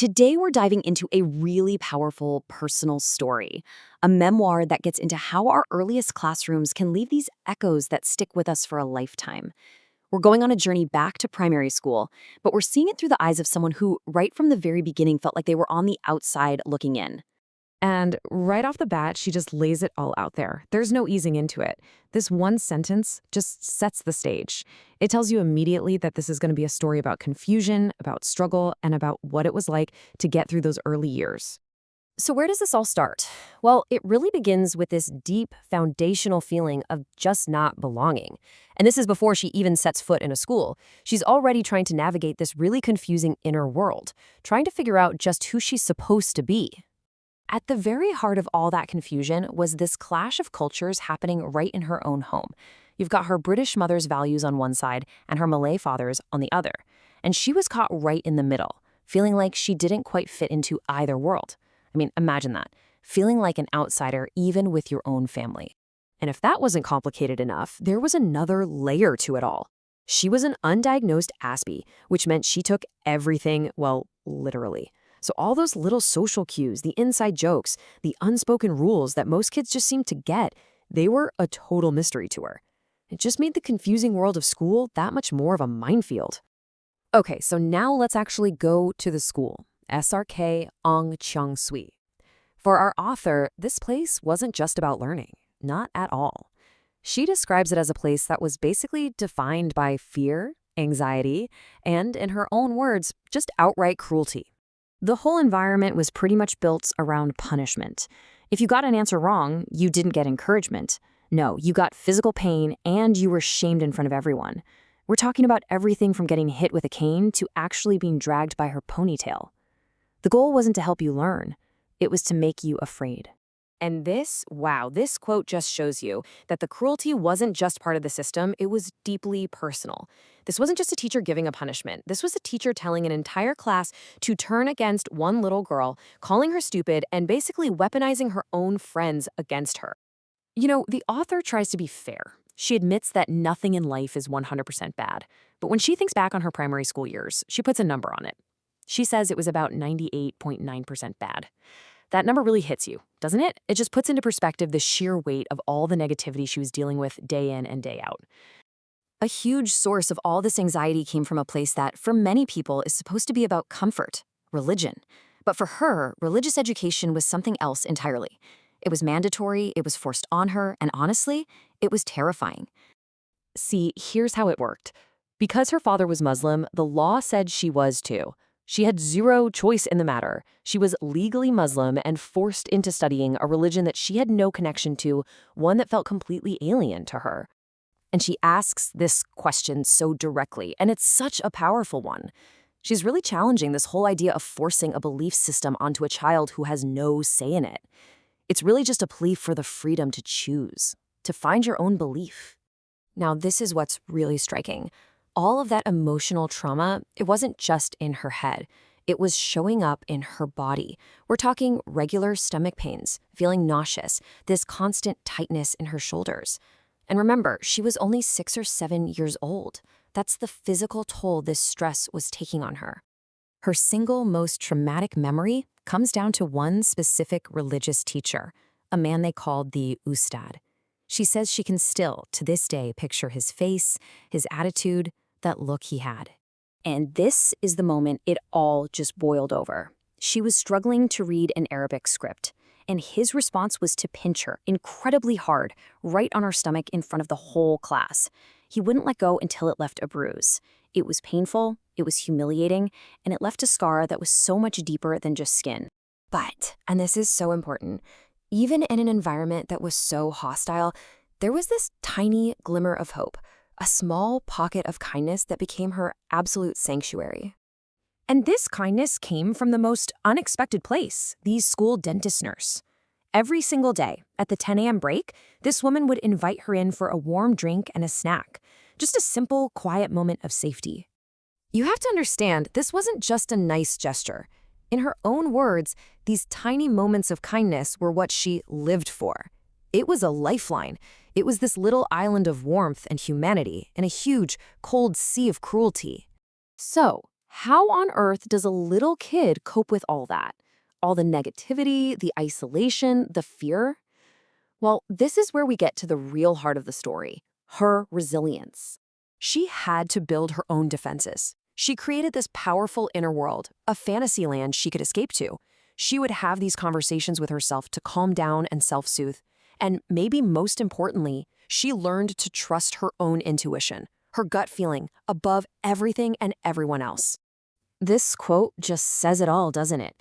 Today, we're diving into a really powerful personal story, a memoir that gets into how our earliest classrooms can leave these echoes that stick with us for a lifetime. We're going on a journey back to primary school, but we're seeing it through the eyes of someone who, right from the very beginning, felt like they were on the outside looking in. And right off the bat, she just lays it all out there. There's no easing into it. This one sentence just sets the stage. It tells you immediately that this is going to be a story about confusion, about struggle, and about what it was like to get through those early years. So where does this all start? Well, it really begins with this deep, foundational feeling of just not belonging. And this is before she even sets foot in a school. She's already trying to navigate this really confusing inner world, trying to figure out just who she's supposed to be. At the very heart of all that confusion was this clash of cultures happening right in her own home. You've got her British mother's values on one side and her Malay father's on the other. And she was caught right in the middle, feeling like she didn't quite fit into either world. I mean, imagine that, feeling like an outsider even with your own family. And if that wasn't complicated enough, there was another layer to it all. She was an undiagnosed Aspie, which meant she took everything, well, literally. So all those little social cues, the inside jokes, the unspoken rules that most kids just seem to get, they were a total mystery to her. It just made the confusing world of school that much more of a minefield. Okay, so now let's actually go to the school, SRK Ong Chung Sui. For our author, this place wasn't just about learning, not at all. She describes it as a place that was basically defined by fear, anxiety, and, in her own words, just outright cruelty. The whole environment was pretty much built around punishment. If you got an answer wrong, you didn't get encouragement. No, you got physical pain and you were shamed in front of everyone. We're talking about everything from getting hit with a cane to actually being dragged by her ponytail. The goal wasn't to help you learn. It was to make you afraid. And this quote just shows you that the cruelty wasn't just part of the system, it was deeply personal. This wasn't just a teacher giving a punishment. This was a teacher telling an entire class to turn against one little girl, calling her stupid, and basically weaponizing her own friends against her. You know, the author tries to be fair. She admits that nothing in life is 100% bad. But when she thinks back on her primary school years, she puts a number on it. She says it was about 98.9% bad. That number really hits you, doesn't it? It just puts into perspective the sheer weight of all the negativity she was dealing with day in and day out. A huge source of all this anxiety came from a place that, for many people, is supposed to be about comfort, religion. But for her, religious education was something else entirely. It was mandatory, it was forced on her, and honestly, it was terrifying. See, here's how it worked. Because her father was Muslim, the law said she was too. She had zero choice in the matter. She was legally Muslim and forced into studying a religion that she had no connection to, one that felt completely alien to her. And she asks this question so directly, and it's such a powerful one. She's really challenging this whole idea of forcing a belief system onto a child who has no say in it. It's really just a plea for the freedom to choose, to find your own belief. Now, this is what's really striking. All of that emotional trauma, it wasn't just in her head. It was showing up in her body. We're talking regular stomach pains, feeling nauseous, this constant tightness in her shoulders. And remember, she was only 6 or 7 years old. That's the physical toll this stress was taking on her. Her single most traumatic memory comes down to one specific religious teacher, a man they called the Ustad. She says she can still, to this day, picture his face, his attitude, that look he had. And this is the moment it all just boiled over. She was struggling to read an Arabic script, and his response was to pinch her incredibly hard, right on her stomach in front of the whole class. He wouldn't let go until it left a bruise. It was painful, it was humiliating, and it left a scar that was so much deeper than just skin. But, and this is so important, even in an environment that was so hostile, there was this tiny glimmer of hope. A small pocket of kindness that became her absolute sanctuary. And this kindness came from the most unexpected place, the school dentist nurse. Every single day, at the 10 a.m. break, this woman would invite her in for a warm drink and a snack. Just a simple, quiet moment of safety. You have to understand, this wasn't just a nice gesture. In her own words, these tiny moments of kindness were what she lived for. It was a lifeline. It was this little island of warmth and humanity in a huge, cold sea of cruelty. So, How on earth does a little kid cope with all that? All the negativity, the isolation, the fear? Well, this is where we get to the real heart of the story, her resilience. She had to build her own defenses. She created this powerful inner world, a fantasy land she could escape to. She would have these conversations with herself to calm down and self-soothe. And maybe most importantly, she learned to trust her own intuition, her gut feeling, above everything and everyone else. This quote just says it all, doesn't it?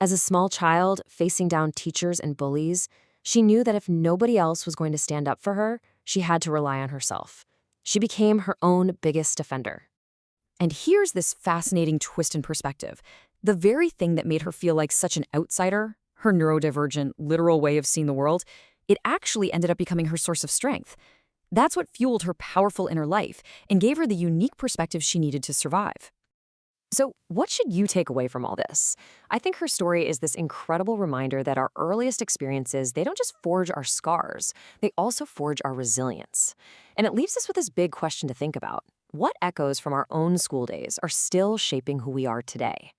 As a small child facing down teachers and bullies, she knew that if nobody else was going to stand up for her, she had to rely on herself. She became her own biggest defender. And here's this fascinating twist in perspective. The very thing that made her feel like such an outsider, her neurodivergent, literal way of seeing the world, it actually ended up becoming her source of strength. That's what fueled her powerful inner life and gave her the unique perspective she needed to survive. So, what should you take away from all this? I think her story is this incredible reminder that our earliest experiences, they don't just forge our scars, they also forge our resilience. And it leaves us with this big question to think about. What echoes from our own school days are still shaping who we are today?